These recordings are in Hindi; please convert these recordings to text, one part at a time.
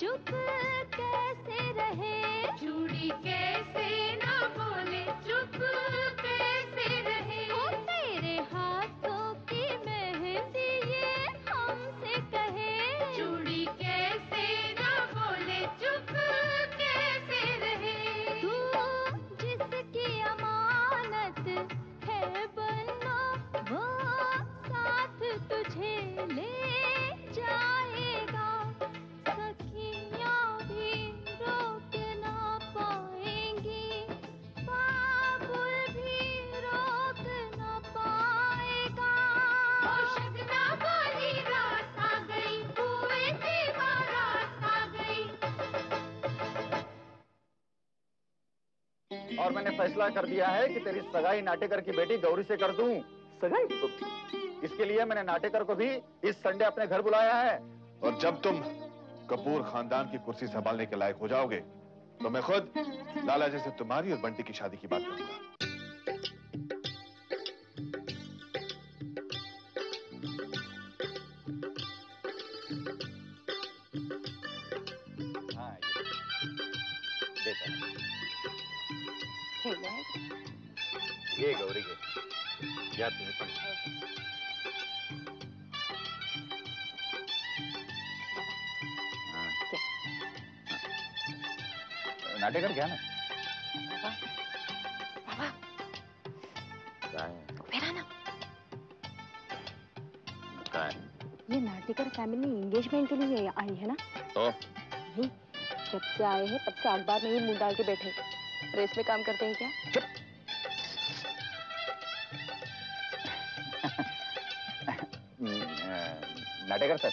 चुप कैसे रहे, चूड़ी कैसे ना बोले, चुप कैसे रहे। ओ तेरे हाथों की मेहंदी ये हमसे कहे, चूड़ी कैसे ना बोले, चुप कैसे रहे। तू जिसकी अमानत है बनना, वो साथ तुझे ले जाएगा। सखियाँ भी रोक ना पाएंगी, बाबुल भी रोक ना पाएगा। ओ शगना वाली रात आ गई, कुएं से बारात आ गई। और मैंने फैसला कर दिया है कि तेरी सगाई नाटेकर की बेटी गौरी से कर दूं। सगाई? इसके लिए मैंने नाटेकर को भी इस संडे अपने घर बुलाया है। और जब तुम कपूर खानदान की कुर्सी संभालने के लायक हो जाओगे तो मैं खुद लाला जी से तुम्हारी और बंटी की शादी की बात करूंगा। हाँ, देता ये गौरी के या तुम्हें नाटेकर क्या ना क्या है? ये नाटेकर फैमिली एंगेजमेंट के लिए आई है ना? तो नहीं, जब से आए हैं तब से अखबार में ही मुंह डाल के बैठे। रेस में काम करते हैं क्या? चुप। नाटेकर सर,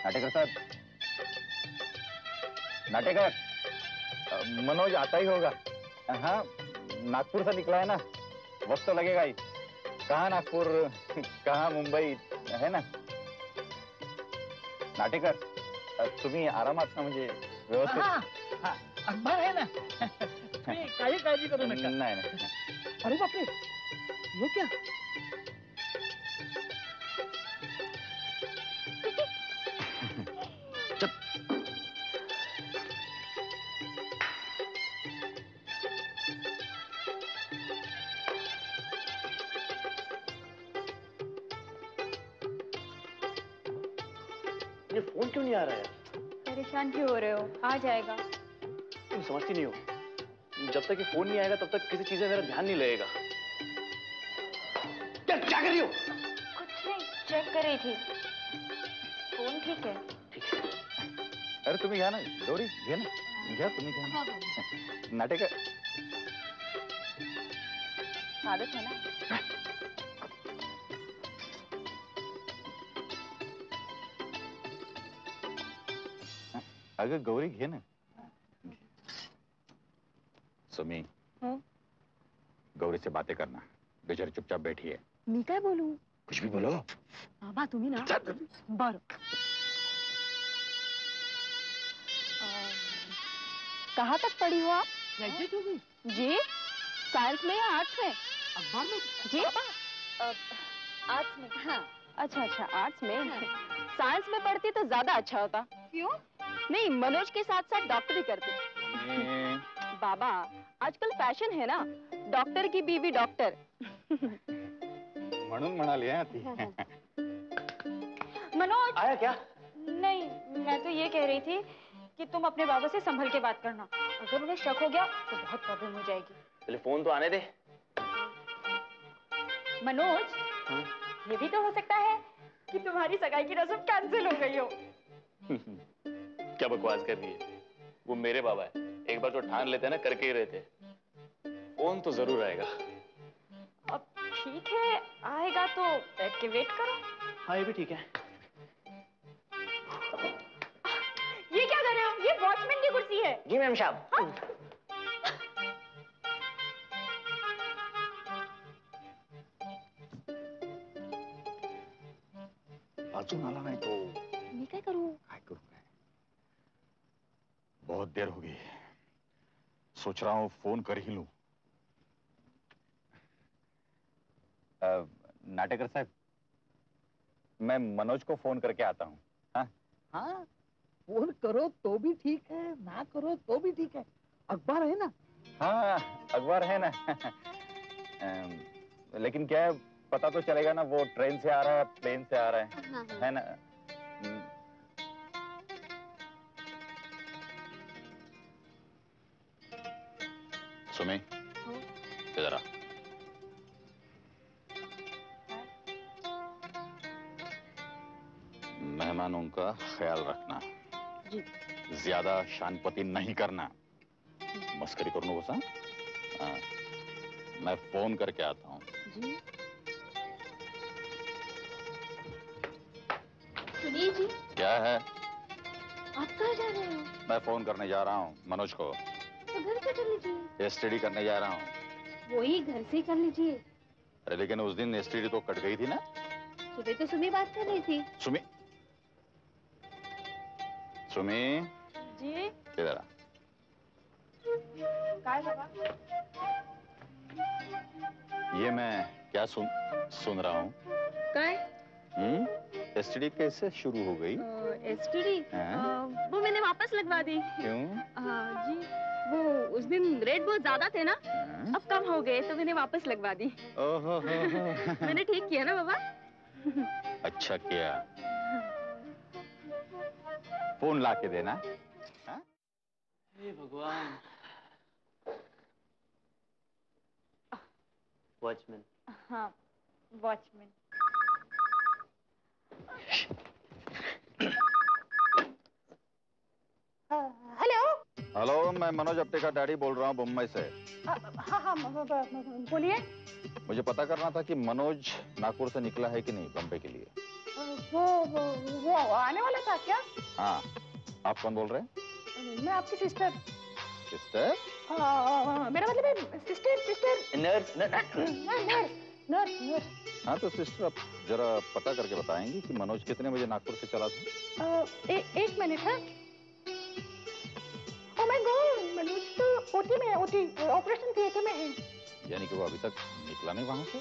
नाटेकर सर, नाटेकर मनोज आता ही होगा। हाँ, नागपुर से निकला है ना, वक्त तो लगेगा ही। कहाँ नागपुर, कहाँ मुंबई है ना। नाटेकर तुम्ही आरामात ना, म्हणजे व्यवस्थित। हाँ, अखबार है ना। काही काळजी करू नका। नाही नाही। अरे बापरे, ये क्या? ये फोन क्यों नहीं आ रहा है? परेशान क्यों हो रहे हो? आ जाएगा। तुम समझती नहीं हो, जब तक ये फोन नहीं आएगा तब तक किसी चीज में मेरा ध्यान नहीं लगेगा। क्या कर रही हो? कुछ नहीं, चेक कर रही थी। फोन ठीक है? ठीक है। अरे तुम्ही घ्या ना गौरी, घ्या ना, घ्या तुम्ही घ्या। नाटेकर आदत है ना। अगं गौरी घे ना। सुमी, गौरी से बातें करना, बेचारी चुपचाप बैठी है। मी काय बोलू? कुछ भी बोलो। बाबा तुम्ही ना। बर कहाँ तक पढ़ी हो आप? ग्रेजुएट हो गई? जी, साइंस में या आर्ट्स में? अखबार में जी आर्ट्स में। हाँ, अच्छा अच्छा, आर्ट्स में। साइंस में पढ़ती तो ज्यादा अच्छा होता। क्यों? नहीं, मनोज के साथ साथ डॉक्टरी करती। बाबा, आजकल फैशन है ना, डॉक्टर की बीवी डॉक्टर। म्हणून म्हणाली है ती। मनोज आया क्या? नहीं, मैं तो ये कह रही थी कि तुम अपने बाबा से संभल के बात करना। अगर उन्हें शक हो गया तो बहुत प्रॉब्लम हो जाएगी। पहले फोन तो आने दे। मनोज, ये भी तो हो सकता है कि तुम्हारी सगाई की रस्म कैंसिल हो गई हो। क्या बकवास कर रही है? वो मेरे बाबा है, एक बार जो ठान लेते हैं ना, करके ही रहते। फोन तो जरूर आएगा। अब ठीक है, आएगा तो बैठ के वेट करो। हाँ, ये भी ठीक है। ये क्या कर रहे हो? ये वॉचमैन की कुर्सी है। जी मैम साहब। हाँ? अजून आला नाही तो। मैं क्या करूं? काय करू मैं? बहुत देर हो गई, सोच रहा हूँ फोन कर ही लूं। नाटेकर साहब, मैं मनोज को फोन करके आता हूँ। हाँ? हाँ, फोन करो तो भी ठीक है, ना करो तो भी ठीक है। अखबार है ना? हाँ, अखबार है ना। लेकिन क्या है, पता तो चलेगा ना वो ट्रेन से आ रहा है, प्लेन से आ रहा है। हाँ, है ना? सुमी, इधर आ। मेहमानों का ख्याल रखना जी। ज्यादा शानपति नहीं करना। मस्करी करो बस। हाँ, मैं फोन करके आता हूँ। जी। सुनिए जी। क्या है? आप कहाँ जा रहे हो? मैं फोन करने जा रहा हूँ मनोज को। तो घर से कर लीजिए। एसटीडी करने जा रहा हूँ। वही घर से ही कर लीजिए। अरे लेकिन उस दिन एसटीडी तो कट गई थी ना। सुबह तो सुमी बात कर रही थी। सुमी, सुमी जी। इधर आ। काय बाबा? ये मैं क्या सुन रहा हूँ? काय? एसटीडी कैसे शुरू हो गई? एसटीडी? वो मैंने वापस लगवा दी। क्यों? जी, वो उस दिन रेट बहुत ज्यादा थे ना, अब कम हो गए तो मैंने वापस लगवा दी। ओहो मैंने ठीक किया ना बाबा? अच्छा किया। फोन ला के देना। हे भगवान। वॉचमैन। हाँ, वॉचमैन। हेलो। हेलो, मैं मनोज अपटे का डैडी बोल रहा हूँ मुंबई से। हाँ, बोलिए। मुझे पता करना था कि मनोज नागपुर से निकला है कि नहीं बम्बई के लिए। वो आने वाला था क्या? हाँ, आप कौन बोल रहे हैं? मैं आपकी सिस्टर। सिस्टर? मेरा मतलब है सिस्टर। नर्स। हाँ तो सिस्टर, आप जरा पता करके बताएंगी कि मनोज कितने बजे नागपुर से चला था? एक मिनट है। ओह माय गॉड, मनोज तो ओटी ऑपरेशन थिएटर में है। यानी कि वो अभी तक निकला नहीं वहां से?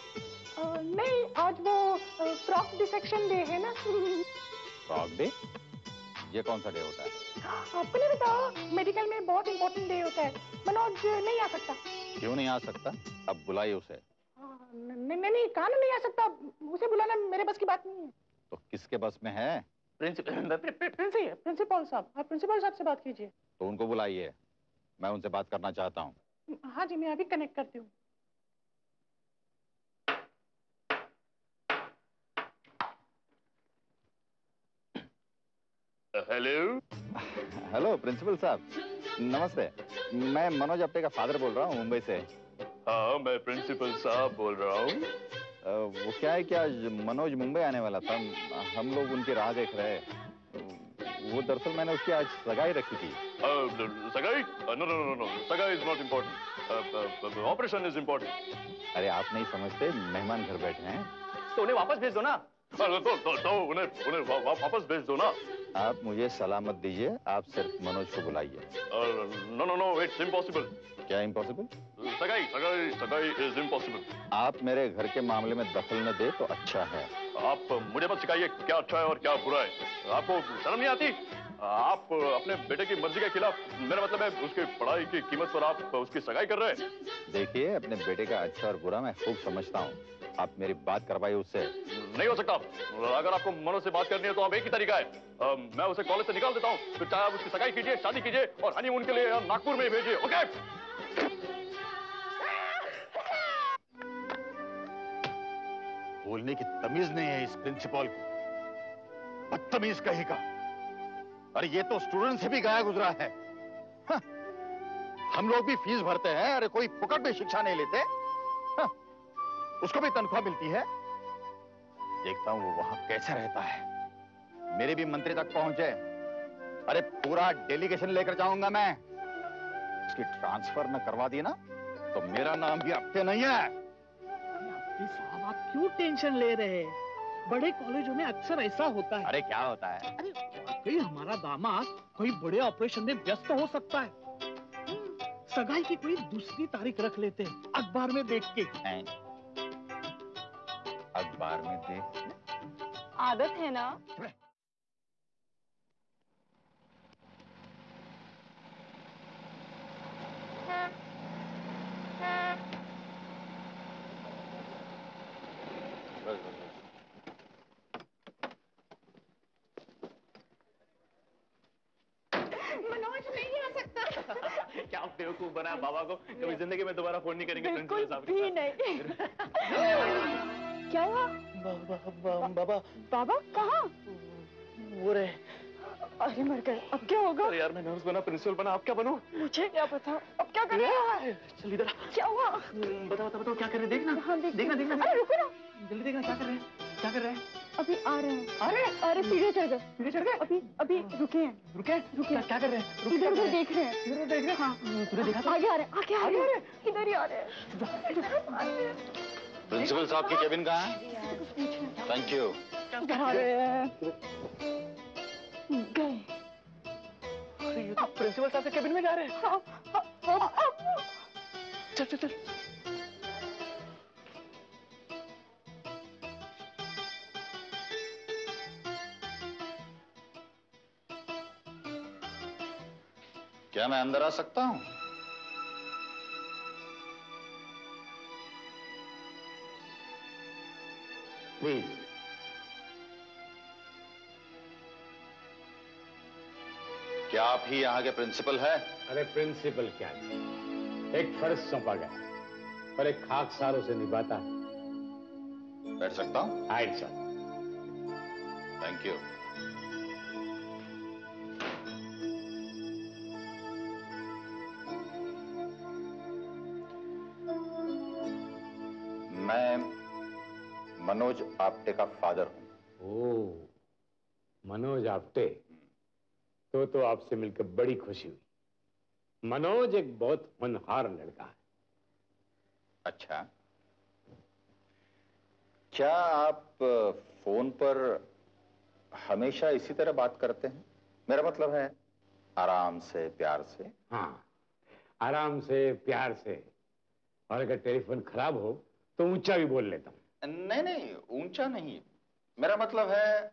नहीं, आज वो फ्रॉक डिसेक्शन डे है ना। Frock day? ये कौन सा डे होता है? आपको नहीं बताओ, मेडिकल में बहुत इंपॉर्टेंट डे होता है। मनोज नहीं आ सकता। क्यों नहीं आ सकता? अब बुलाइए उसे। नहीं, कहाँ नहीं आ सकता, उसे बुलाना मेरे बस की बात नहीं है। तो किसके बस में है? प्रिंसिपल साहब, आप प्रिंसिपल साहब से बात कीजिए। तो उनको बुलाइए, मैं उनसे बात करना चाहता हूँ। हाँ जी, मैं अभी कनेक्ट करती हूँ। हेलो प्रिंसिपल साहब, नमस्ते। मैं मनोज अपटे का फादर बोल रहा हूँ मुंबई से। हाँ, मैं प्रिंसिपल साहब बोल रहा हूँ। वो क्या है कि आज मनोज मुंबई आने वाला था, हम लोग उनकी राह देख रहे। वो दरअसल मैंने उसकी आज सगाई रखी थी। सगाई? नो, सगाई is not important, operation is important. अरे आप नहीं समझते, मेहमान घर बैठे हैं। तो उन्हें वापस भेज दो ना। उन्हें वापस भेज दो ना। आप मुझे सलामत दीजिए, आप सिर्फ मनोज को बुलाइए। No, it's impossible. क्या इम्पॉसिबल? सगाई इज इम्पॉसिबल। आप मेरे घर के मामले में दखल न दे तो अच्छा है। आप मुझे मत सिखाइए क्या अच्छा है और क्या बुरा है। आपको शर्म नहीं आती? आप अपने बेटे की मर्जी के खिलाफ, मेरा मतलब है उसकी पढ़ाई की कीमत पर आप उसकी सगाई कर रहे हैं। देखिए, अपने बेटे का अच्छा और बुरा मैं खूब समझता हूँ। आप मेरी बात करवाइए उससे। नहीं हो सकता। अगर आपको मनोज से बात करनी है तो अब एक ही तरीका है, मैं उसे कॉलेज से निकाल देता हूँ, फिर चाहे आप उसकी सगाई कीजिए, शादी कीजिए और हनीमून के लिए नागपुर में ही भेजिए। ओके? बोलने की तमीज नहीं है इस प्रिंसिपल को, बदतमीज कहेगा। अरे ये तो स्टूडेंट से भी गया गुजरा है। हाँ। हम लोग भी फीस भरते हैं, अरे कोई फुकट में शिक्षा नहीं लेते। हाँ। उसको भी तनख्वाह मिलती है। देखता हूं वो वहां कैसे रहता है। मेरे भी मंत्री तक पहुंचे, अरे पूरा डेलीगेशन लेकर जाऊंगा मैं। उसकी ट्रांसफर न करवा दी ना तो मेरा नाम भी अपटे नहीं है। साहब, आप क्यों टेंशन ले रहे हैं? बड़े कॉलेजों में अक्सर ऐसा होता है। अरे क्या होता है? अरे वाकई हमारा दामाद कोई बड़े ऑपरेशन में व्यस्त हो सकता है, सगाई की कोई दूसरी तारीख रख लेते हैं अखबार में देख के। अखबार में देख? आदत है ना। बेवकूफ बनाया बाबा को, कभी जिंदगी में दोबारा फोन नहीं करेंगे प्रिंसिपल साहब भी नहीं। क्या हुआ? बाबा बाबा कहाँ? वो रे। अरे मर गए, अब क्या होगा? अरे यार मैं नर्स बना, प्रिंसिपल बना, अब क्या बनूं? मुझे क्या पता, अब क्या करें? चल इधर। क्या हुआ? बताओ क्या कर रहे हैं? देखना। हाँ, देखना। अरे रुको ना, जल्दी देखना क्या कर रहे हैं? क्या कर रहे हैं? अभी आ रहे हैं। अरे सीढ़ी चढ़ गए। अभी रुके हैं। क्या कर रहे हैं? इधर देख रहे हैं। हाँ, तूने देखा? आगे आ रहे हैं, इधर ही आ रहे हैं। प्रिंसिपल साहब की केबिन कहाँ है? Thank you. इधर आ रहे हैं। गए। अरे ये तो प्रिंसिपल साहब के केबिन में जा रहे हैं। चल। क्या मैं अंदर आ सकता हूँ? प्लीज। क्या आप ही यहाँ के प्रिंसिपल है? अरे प्रिंसिपल क्या है? एक फर्ज सौंपा गया और एक खाकसार उसे निभाता है। बैठ सकता हूँ? Height sir. Thank you. मैं मनोज आप्टे का फादर हूं। ओह, मनोज आप्टे। तो आपसे मिलकर बड़ी खुशी हुई। मनोज एक बहुत होनहार लड़का है। अच्छा, क्या आप फोन पर हमेशा इसी तरह बात करते हैं? मेरा मतलब है आराम से, प्यार से। हाँ, आराम से, प्यार से। और अगर टेलीफोन खराब हो तो ऊंचा भी बोल लेता हूं। नहीं, ऊंचा नहीं। मेरा मतलब है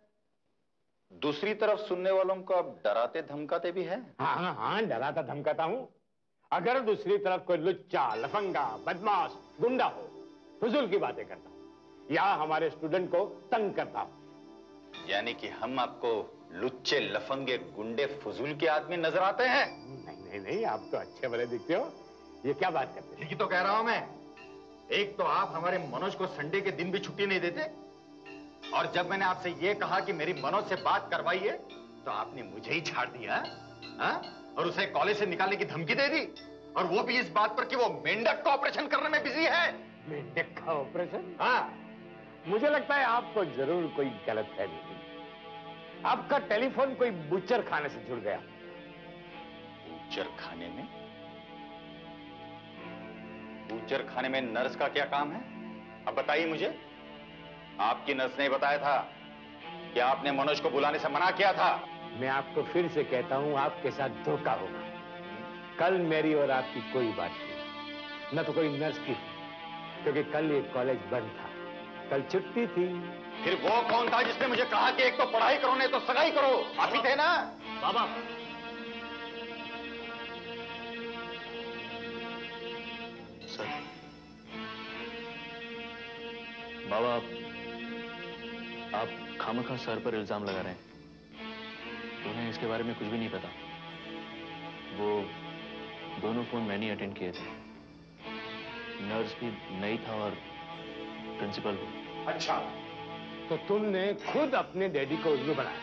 दूसरी तरफ सुनने वालों को आप डराते धमकाते भी हैं? हाँ, डराता धमकाता हूं। अगर दूसरी तरफ कोई लुच्चा, लफंगा, बदमाश, गुंडा हो, फजूल की बातें करता हूं या हमारे स्टूडेंट को तंग करता हूं। यानी कि हम आपको लुच्चे, लफंगे, गुंडे, फजूल के आदमी नजर आते हैं? नहीं, आप तो अच्छे भले दिखते हो। ये क्या बात करते हैं? यही तो कह रहा हूं मैं। एक तो आप हमारे मनोज को संडे के दिन भी छुट्टी नहीं देते, और जब मैंने आपसे ये कहा कि मेरी मनोज से बात करवाइए तो आपने मुझे ही छाड़ दिया। और उसे कॉलेज से निकालने की धमकी दे दी, और वो भी इस बात पर कि वो मेंढक का ऑपरेशन करने में बिजी है। मेंढक का ऑपरेशन? हाँ, मुझे लगता है आपको जरूर कोई गलतफहमी हुई। आपका टेलीफोन कोई बूचर खाने से जुड़ गया। बूचर खाने में? बूचर खाने में नर्स का क्या काम है? अब बताइए मुझे। आपकी नर्स ने बताया था कि आपने मनोज को बुलाने से मना किया था। मैं आपको फिर से कहता हूं, आपके साथ धोखा होगा। कल मेरी और आपकी कोई बात नहीं, न तो कोई नर्स की, क्योंकि कल ये कॉलेज बंद था, कल छुट्टी थी। फिर वो कौन था जिसने मुझे कहा कि एक तो पढ़ाई करो नहीं तो सगाई करो? आप ही थे ना? बाबा सर, बाबा आप खामखा सर पर इल्जाम लगा रहे हैं। उन्हें इसके बारे में कुछ भी नहीं पता। वो दोनों फोन मैंने ही अटेंड किए थे। नर्स भी नई था और प्रिंसिपल भी। अच्छा, तो तुमने खुद अपने डैडी को उल्लू बनाया,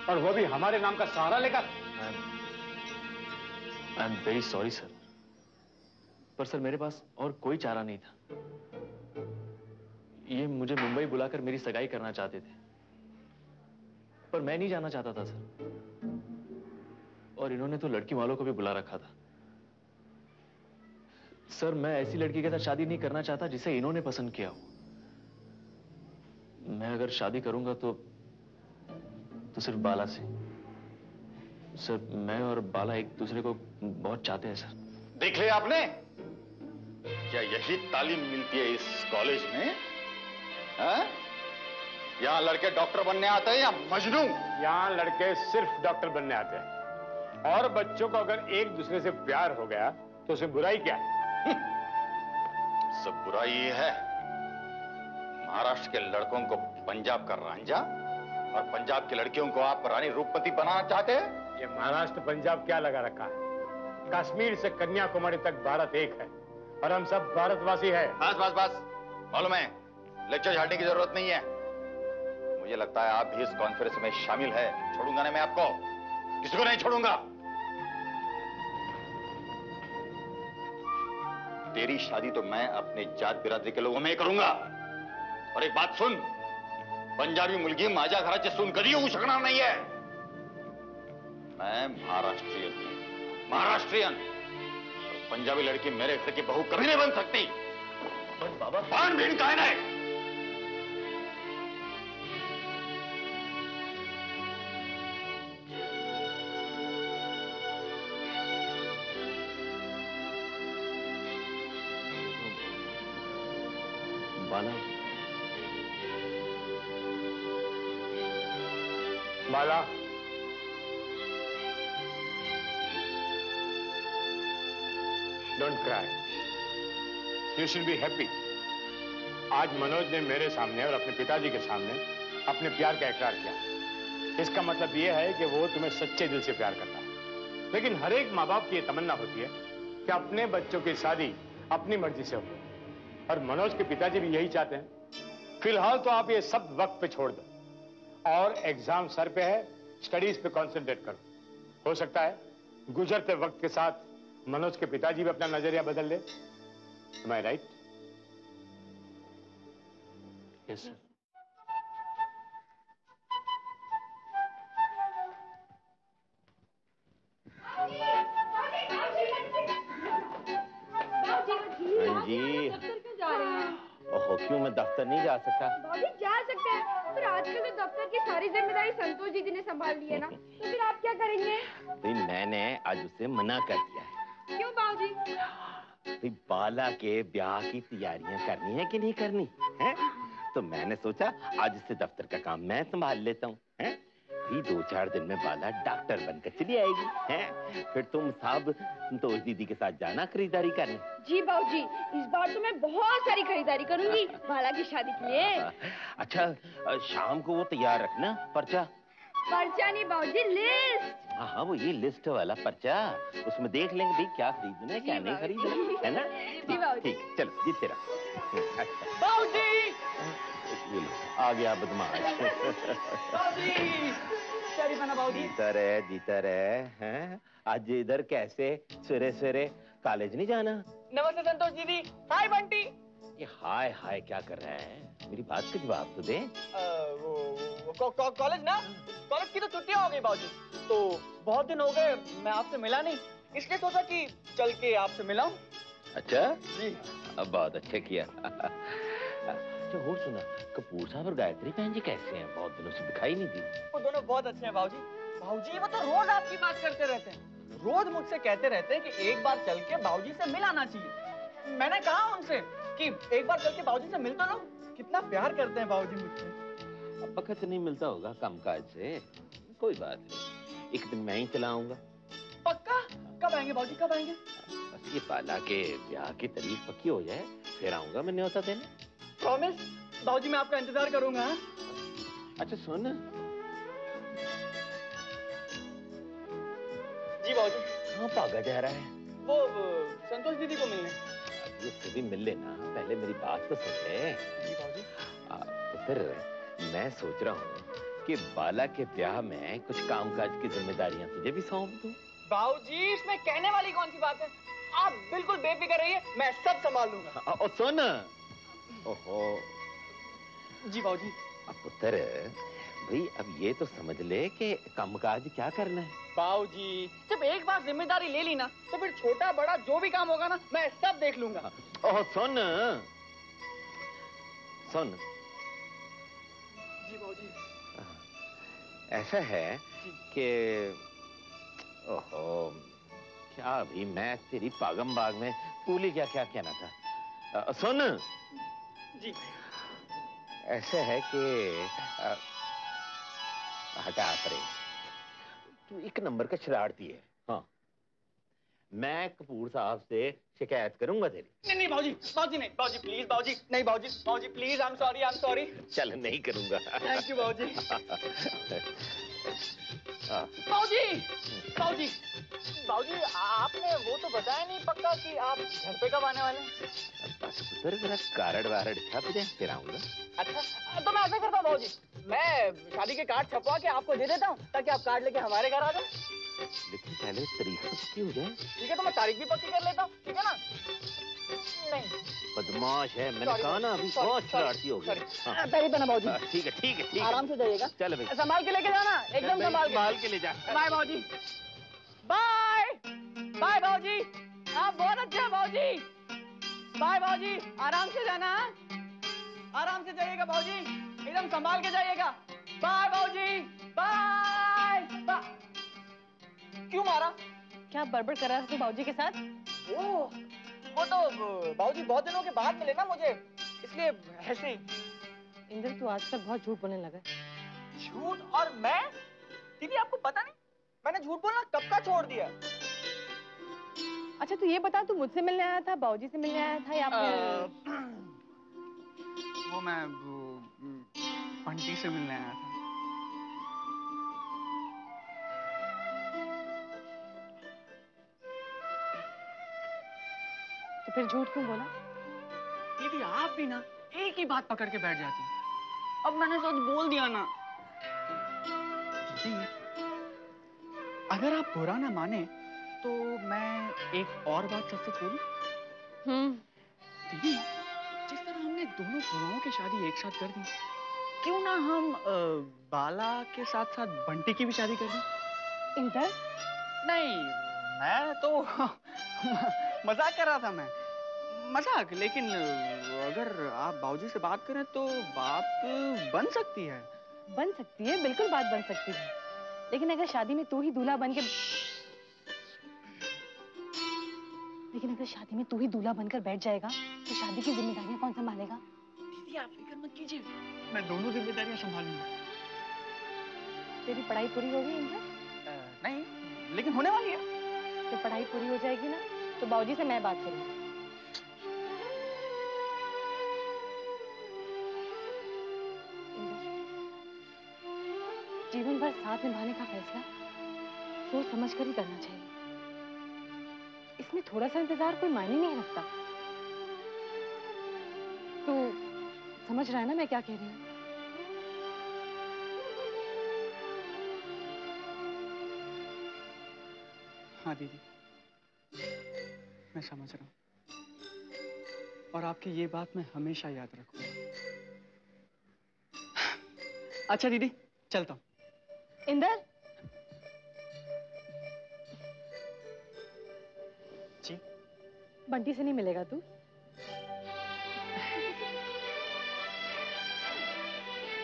और वो भी हमारे नाम का सहारा लेकर? I am very sorry sir, पर सर मेरे पास और कोई चारा नहीं था। ये मुझे मुंबई बुलाकर मेरी सगाई करना चाहते थे, पर मैं नहीं जाना चाहता था सर। और इन्होंने तो लड़की वालों को भी बुला रखा था। सर मैं ऐसी लड़की के साथ शादी नहीं करना चाहता जिसे इन्होंने पसंद किया हो। मैं अगर शादी करूंगा तो सिर्फ बाला से। सर मैं और बाला एक दूसरे को बहुत चाहते हैं सर। देख लिया आपने? क्या यही तालीम मिलती है इस कॉलेज में? यहाँ लड़के डॉक्टर बनने आते हैं या मजनू? यहाँ लड़के सिर्फ डॉक्टर बनने आते हैं, और बच्चों को अगर एक दूसरे से प्यार हो गया तो उसमें बुराई क्या है? सब बुराई ये है, महाराष्ट्र के लड़कों को पंजाब का रांझा और पंजाब की लड़कियों को आप रानी रूपमती बनाना चाहते हैं। ये महाराष्ट्र पंजाब क्या लगा रखा है? कश्मीर से कन्याकुमारी तक भारत एक है और हम सब भारतवासी हैं। बस बस बस, मालूम है, लेक्चर झाड़ने की जरूरत नहीं है। मुझे लगता है आप भी इस कॉन्फ्रेंस में शामिल है। छोड़ूंगा ना मैं आपको, किसी को नहीं छोड़ूंगा। तेरी शादी तो मैं अपने जात बिरादरी के लोगों में ही करूंगा। और एक बात सुन, पंजाबी मुलगी माझ्या घराची सून कधी होऊ शकणार नाहीये। मैं महाराष्ट्रियन हूं, महाराष्ट्रियन। पंजाबी लड़की मेरे घर की बहू कभी नहीं बन सकती। बाबा पान भीड़ का है ना। Bala, Bala, don't cry, you should be happy. आज मनोज ने मेरे सामने और अपने पिताजी के सामने अपने प्यार का इकरार किया। इसका मतलब यह है कि वो तुम्हें सच्चे दिल से प्यार करता है। लेकिन हर एक माँ बाप की यह तमन्ना होती है कि अपने बच्चों की शादी अपनी मर्जी से हो, और मनोज के पिताजी भी यही चाहते हैं। फिलहाल तो आप ये सब वक्त पे छोड़ दो और एग्जाम सर पे है, स्टडीज पे कंसंट्रेट करो। हो सकता है गुजरते वक्त के साथ मनोज के पिताजी भी अपना नजरिया बदल ले। Am I right? Yes sir. जी जा रहे हैं। ओहो, क्यों मैं दफ्तर नहीं जा सकता? भाभी जा सकते हैं, पर आजकल तो दफ्तर की सारी जिम्मेदारी संतोष दीदी ने संभाल ली है ना, तो फिर आप क्या करेंगे? भाई मैंने आज उसे मना कर दिया है। क्यों बाबूजी? भाई बाला के ब्याह की तैयारियां करनी है कि नहीं करनी है? तो मैंने सोचा आज से दफ्तर का काम मैं संभाल लेता हूँ। भी 2-4 दिन में बाला डॉक्टर बनकर चली आएगी। हैं? फिर तुम सब संतोष दीदी के साथ जाना खरीदारी करने। जी बाबूजी, इस बार तो मैं बहुत सारी खरीदारी करूंगी बाला की शादी के लिए। अच्छा, शाम को वो तैयार रखना पर्चा। पर्चा नहीं बाबूजी, लिस्ट। हाँ हाँ, वो ये लिस्ट वाला पर्चा, उसमें देख लेंगे भाई क्या खरीदना है क्या नहीं खरीदना है ना। जी बाबूजी। ठीक, चलो जी तेरा। अच्छा बाबूजी, ये लो, आ गया बदमाश। जीता रहे हैं। आज इधर कैसे सवेरे सवेरे कॉलेज नहीं जाना? नमस्ते संतोष दीदी। हाय बंटी। ये हाय हाय क्या कर रहा है? मेरी बात का जवाब तो दे। कॉलेज ना, कॉलेज की तो छुट्टियां हो गई बाबूजी, तो बहुत दिन हो गए मैं आपसे मिला नहीं, इसलिए सोचा कि चल के आपसे मिलाऊं। अच्छा जी, अब बहुत अच्छा किया। अच्छा और सुना, कपूर साहब और गायत्री बहन जी कैसे हैं? बहुत दिनों से दिखाई नहीं दी। वो दोनों बहुत अच्छे हैं बाबूजी। बाबूजी वो तो रोज आपकी बात करते रहते हैं, रोज मुझसे कहते रहते हैं कि एक बार चल के बाबूजी से मिल आना चाहिए। मैंने कहा उनसे कि एक बार चल के बाबूजी से मिल तो लो। कितना प्यार करते हैं बाबूजी मुझसे। अब वक्त नहीं मिलता होगा कामकाज से, कोई बात नहीं, एक दिन मैं ही चला आऊंगा। पक्का? कब आएंगे बाबूजी, कब आएंगे? बस ये बाला के ब्याह की तारीख पक्की हो जाए फिर आऊंगा मैं न्योता देने। प्रॉमिस? बाबूजी मैं आपका इंतजार करूंगा। अच्छा सुन। जी बाबूजी। कहाँ भागा जा रहा है? वो संतोष दीदी को मिलने। ये सभी मिल लेना, पहले मेरी बात तो सुन ले। जी बाबूजी। तो फिर मैं सोच रहा हूँ कि बाला के ब्याह में कुछ कामकाज की जिम्मेदारियां तुझे भी सौंप दूं। बाबूजी इसमें कहने वाली कौन सी बात है? आप बिल्कुल बेफिक्र रहिए, मैं सब संभाल लूंगा। और सुन। ओहो। जी बाबूजी। अब पुत्र भाई अब ये तो समझ ले कि कामकाज क्या करना है। बाबूजी जब एक बार जिम्मेदारी ले ली ना, तो फिर छोटा बड़ा जो भी काम होगा ना मैं सब देख लूंगा। ओह सुन सुन। जी बाबूजी। ऐसा है कि ओहो क्या अभी मैं तेरी पागम बाग में कूली क्या क्या कहना था। सुन जी। ऐसा है कि हटा परे, तू एक नंबर का शरारती है। हाँ मैं कपूर साहब से शिकायत करूंगा तेरी। नहीं बाबूजी, बाबूजी नहीं, बाबूजी प्लीज, बाबूजी नहीं, बाबूजी, बाबूजी please, I am sorry, I am sorry. चल नहीं करूंगा। थैंक यू बाबूजी। बाबूजी, बाबूजी, बाबूजी, आपने वो तो बताया नहीं पक्का कि आप घर पे कब आने वाले हैं? बस उधर जरा कार्ड वारड छप दे, फिर आऊंगा। अच्छा, तो मैं ऐसा करता हूँ बाबूजी, मैं शादी के कार्ड छपवा के आपको दे देता हूँ ताकि आप कार्ड लेके हमारे घर आ जाओ। लेकिन पहले तारीख तो पक्की हो जाए। ठीक है, तो मैं तारीख भी पक्की कर लेता हूँ, ठीक है ना? नहीं, बदमाश है, मैंने कहा ना, अभी बहुत शरारती हो गई। पहले बना बाबूजी। ठीक है, ठीक है, ठीक है। आराम से जाइएगा। चल भाई, संभाल के लेके जाना, एकदम संभाल के ले जा। बाय बाबूजी। बाय बाय बाबूजी, आप बहुत अच्छे हैं बाबूजी। बाय बाबूजी, आराम से जाना, आराम से जाइएगा बाबूजी, एकदम संभाल के जाइएगा। बाय बाबूजी, बाय। क्यों मारा? क्या बड़बड़ कर रहा था तू बाबूजी के साथ? वो तो बाबूजी बहुत दिनों के बाद मिले ना मुझे, इसलिए ऐसे ही। इंद्र, तू आजकल बहुत झूठ बोलने लगा। झूठ? और मैं? दीदी आपको पता नहीं मैंने झूठ बोलना कब का छोड़ दिया। अच्छा, तू ये बता, तू मुझसे मिलने आया था, बाबूजी से मिलने आया था, या फिर वो मैं बंटी से मिलने आया था। तो फिर झूठ क्यों बोला? दीदी आप भी ना एक ही बात पकड़ के बैठ जाती हैं। अब मैंने सच बोल दिया ना। दीदी, अगर आप बुरा ना माने तो मैं एक और बात सच बोलूं? दीदी, जिस तरह हमने दोनों बुराओं की शादी एक साथ कर दी, क्यों ना हम बाला के साथ साथ बंटी की भी शादी कर दें? इंद्र? नहीं, मैं तो मजाक कर रहा था मैं, मजाक। लेकिन अगर आप बाबूजी से बात करें तो बात बन सकती है। बन सकती है, बिल्कुल बात बन सकती है, लेकिन अगर शादी में तू ही दूल्हा बनकर बैठ जाएगा तो शादी की जिम्मेदारियां कौन संभालेगा? दीदी आप फिक्र मत कीजिए, मैं दोनों जिम्मेदारियां संभालूंगा। तेरी पढ़ाई पूरी हो गई इंद्र? नहीं, लेकिन होने वाली है। जब पढ़ाई पूरी हो जाएगी ना तो बाबूजी से मैं बात करूंगी। जीवन भर साथ निभाने का फैसला सोच समझ कर ही करना चाहिए। इसमें थोड़ा सा इंतजार कोई मायने नहीं रखता। तू समझ रहा है ना मैं क्या कह रही हूँ? हाँ दीदी, मैं समझ रहा हूँ और आपकी ये बात मैं हमेशा याद रखूंगा। अच्छा दीदी, चलता हूँ। इंदर, जी? बंटी से नहीं मिलेगा तू?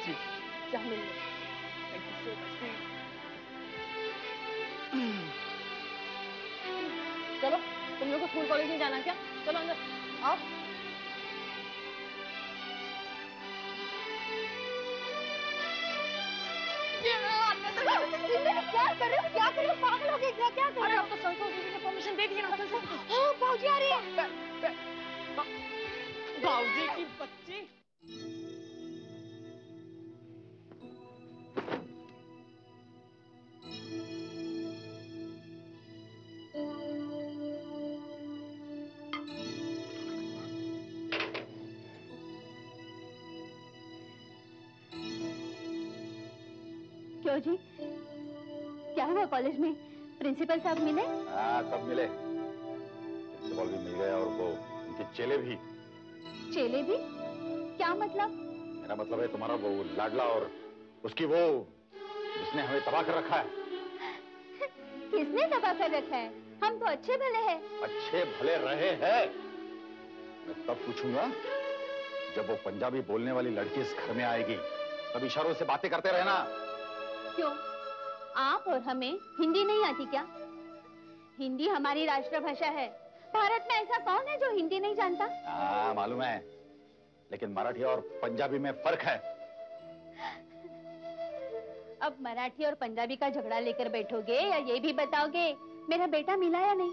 जी। जा मिल ले। Thank you so much. चलो, तुम लोग को स्कूल कॉलेज नहीं जाना क्या? चलो अंदर आओ। क्या कर रहे हो? क्या कर रहे हो? पागल हो गए क्या? क्या कर रहे हो? तो संतोष दीदी ने परमिशन दे दी ना। हाँ, बाबूजी आ रही है। बाबूजी की बच्ची। क्यों जी, क्या हुआ? कॉलेज में प्रिंसिपल साहब मिले? हाँ, सब मिले। प्रिंसिपल भी मिल गए और वो उनके चेले भी। चेले भी? क्या मतलब? मेरा मतलब है तुम्हारा वो लाडला और उसकी वो जिसने हमें तबाह कर रखा है। किसने तबाह कर रखा है? हम तो अच्छे भले हैं। अच्छे भले रहे हैं। मैं तब पूछूंगा जब वो पंजाबी बोलने वाली लड़की इस घर में आएगी, तब इशारों से बातें करते रहना। क्यों, आप और हमें हिंदी नहीं आती क्या? हिंदी हमारी राष्ट्रभाषा है। भारत में ऐसा कौन है जो हिंदी नहीं जानता? हाँ, मालूम है, लेकिन मराठी और पंजाबी में फर्क है। अब मराठी और पंजाबी का झगड़ा लेकर बैठोगे या ये भी बताओगे मेरा बेटा मिला या नहीं?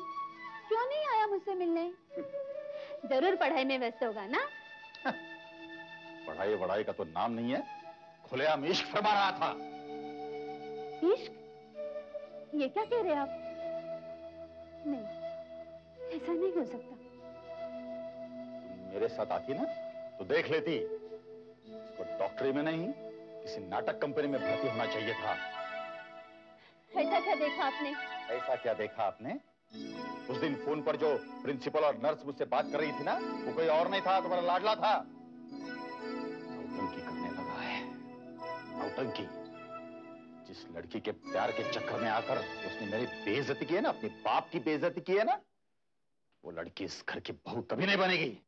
क्यों नहीं आया मुझसे मिलने? जरूर पढ़ाई में व्यस्त होगा ना? पढ़ाई वढ़ाई का तो नाम नहीं है, खुलेआम इश्क फरमा रहा था। इश्क? ये क्या कह रहे हैं आप? नहीं, ऐसा नहीं हो सकता। मेरे साथ आती ना तो देख लेती। इसको डॉक्टरी में नहीं, किसी नाटक कंपनी में भर्ती होना चाहिए था। ऐसा क्या देखा आपने? ऐसा क्या देखा आपने? उस दिन फोन पर जो प्रिंसिपल और नर्स मुझसे बात कर रही थी ना, वो कोई और नहीं था, तुम्हारा लाडला था। नौटंकी करने लगा है, नौटंकी। जिस लड़की के प्यार के चक्कर में आकर उसने मेरी बेइज्जती की है ना, अपने बाप की बेइज्जती की है ना, वो लड़की इस घर की बहू कभी नहीं बनेगी।